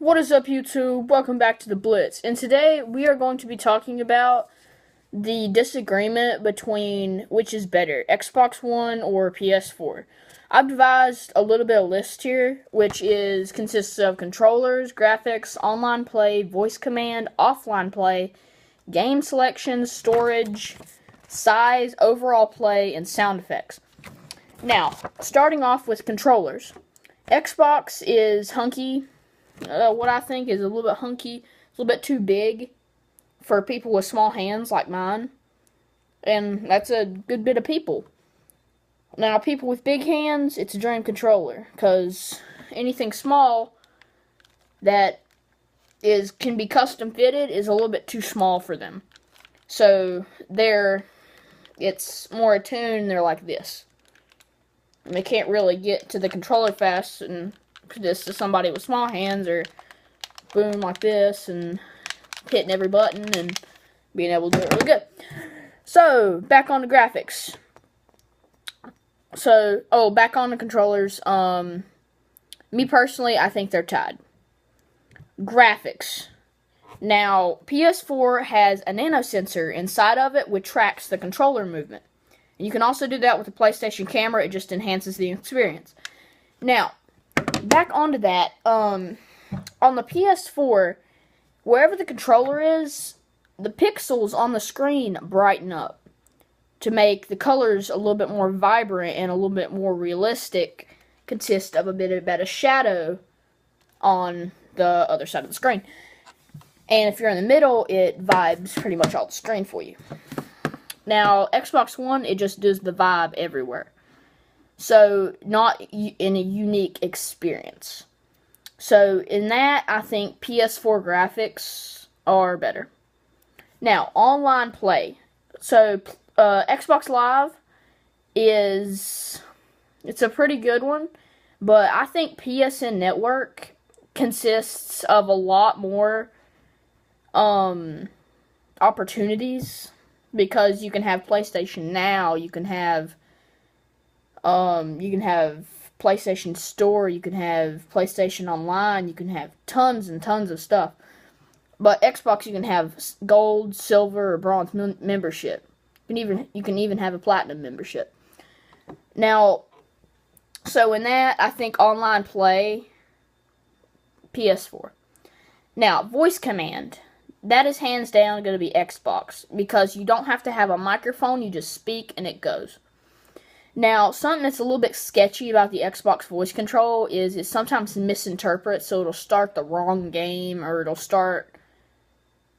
What is up, YouTube? Welcome back to the Blitz. And today we are going to be talking about the disagreement between which is better, Xbox One or PS4. I've devised a little bit of list here, which consists of controllers, graphics, online play, voice command, offline play, game selection, storage, size, overall play, and sound effects. Now, starting off with controllers. Xbox is hunky. What I think is a little bit hunky, a little bit too big for people with small hands like mine. And that's a good bit of people. Now, people with big hands, it's a dream controller, because anything small that can be custom fitted is a little bit too small for them. So it's more attuned. They're like this, and they can't really get to the controller fast. And this to somebody with small hands, or boom like this and hitting every button and being able to do it really good. So back on the graphics. Back on the controllers. Me personally, I think they're tied. Graphics. Now, PS4 has a nano sensor inside of it which tracks the controller movement. And you can also do that with the PlayStation camera. It just enhances the experience. Now, back onto that, on the PS4, wherever the controller is, the pixels on the screen brighten up to make the colors a little bit more vibrant and a little bit more realistic, consist of a bit of shadow on the other side of the screen. And if you're in the middle, it vibes pretty much all the screen for you. Now, Xbox One, it just does the vibe everywhere. So, not in a unique experience. So, in that, I think PS4 graphics are better. Now, online play. So, Xbox Live it's a pretty good one, but I think PSN Network consists of a lot more opportunities, because you can have PlayStation Now, you can have PlayStation Store, you can have PlayStation Online, you can have tons and tons of stuff. But Xbox, you can have gold, silver, or bronze membership. You can even have a platinum membership. Now, so in that, I think online play, PS4. Now, voice command. That is hands down going to be Xbox, because you don't have to have a microphone, you just speak and it goes. Now, something that's a little bit sketchy about the Xbox voice control is it sometimes misinterprets, so it'll start the wrong game, or it'll start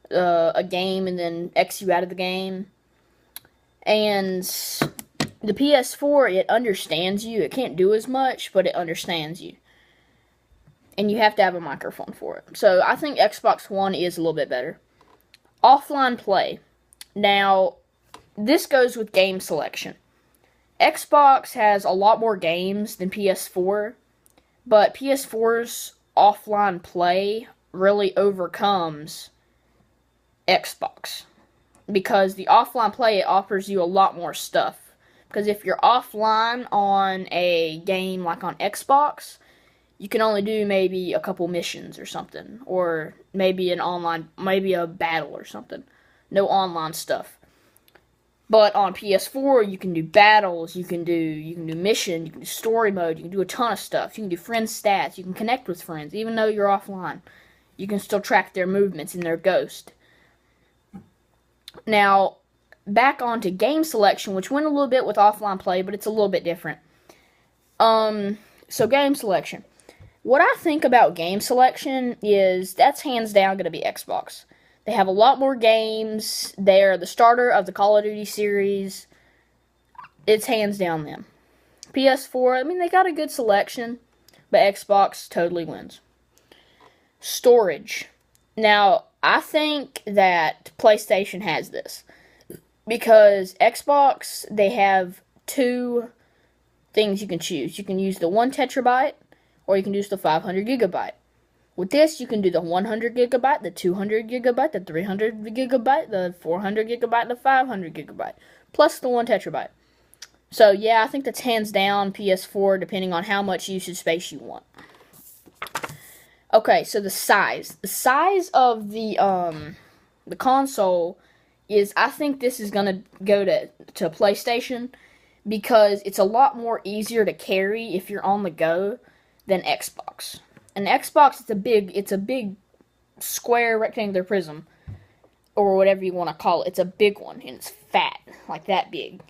a game and then X you out of the game. And the PS4, it understands you. It can't do as much, but it understands you. And you have to have a microphone for it. So I think Xbox One is a little bit better. Offline play. Now, this goes with game selection. Xbox has a lot more games than PS4, but PS4's offline play really overcomes Xbox, because the offline play, it offers you a lot more stuff. Because if you're offline on a game like on Xbox, you can only do maybe a couple missions or something, or maybe maybe a battle or something. No online stuff. But on PS4, you can do battles, you can do mission, you can do story mode, you can do a ton of stuff. You can do friend stats, you can connect with friends, even though you're offline. You can still track their movements in their ghost. Now, back onto game selection, which went a little bit with offline play, but it's a little bit different. So game selection. What I think about game selection is that's hands down going to be Xbox. They have a lot more games. They're the starter of the Call of Duty series. It's hands down them. PS4, I mean, they got a good selection, but Xbox totally wins. Storage. Now, I think that PlayStation has this, because Xbox, they have two things you can choose. You can use the 1 terabyte, or you can use the 500 gigabyte. With this, you can do the 100 gigabyte, the 200 gigabyte, the 300 gigabyte, the 400 gigabyte, the 500 gigabyte, plus the 1 terabyte. So, yeah, I think that's hands down PS4, depending on how much usage space you want. Okay, so the size of the console is, I think this is gonna go to PlayStation because it's a lot more easier to carry if you're on the go than Xbox. An Xbox, it's a big square rectangular prism or whatever you want to call it. It's a big one and it's fat, like that big.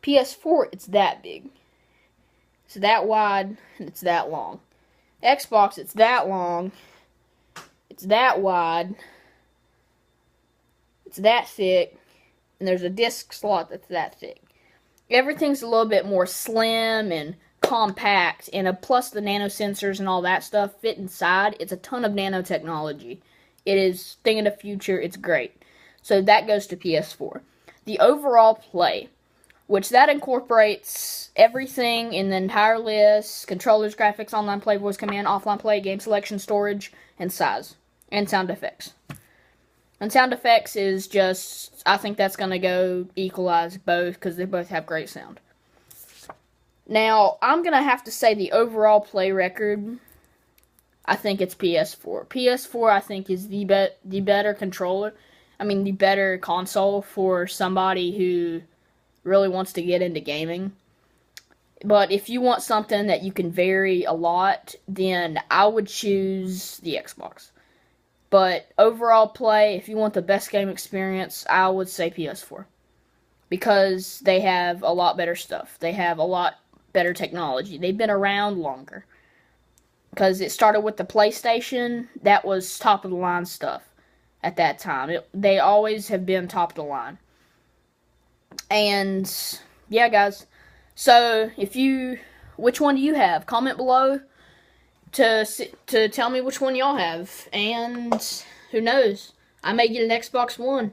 PS4, it's that big. It's that wide and it's that long. Xbox, it's that long, it's that wide, it's that thick, and there's a disc slot that's that thick. Everything's a little bit more slim and compact, and plus the nano sensors and all that stuff fit inside. It's a ton of nanotechnology. It is thing of the future. It's great. So that goes to PS4. The overall play, which that incorporates everything in the entire list: controllers, graphics, online play, voice command, offline play, game selection, storage, and size, and sound effects. And sound effects is just, I think that's going to go equalize both because they both have great sound. Now, I'm going to have to say the overall play record, I think it's PS4. PS4, I think, is the better controller. I mean, the better console for somebody who really wants to get into gaming. But if you want something that you can vary a lot, then I would choose the Xbox. But overall play, if you want the best game experience, I would say PS4. Because they have a lot better stuff. They have a lot better technology. They've been around longer. Because it started with the PlayStation. That was top of the line stuff at that time. They always have been top of the line. And yeah, guys. So which one do you have? Comment below to tell me which one y'all have. And who knows? I may get an Xbox One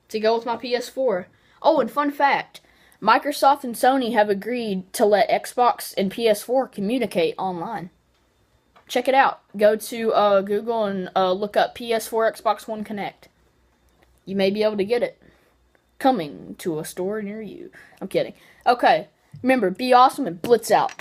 to go with my PS4. Oh, and fun fact. Microsoft and Sony have agreed to let Xbox and PS4 communicate online. Check it out. Go to Google and look up PS4 Xbox One Connect. You may be able to get it. Coming to a store near you. I'm kidding. Okay. Remember, be awesome and blitz out.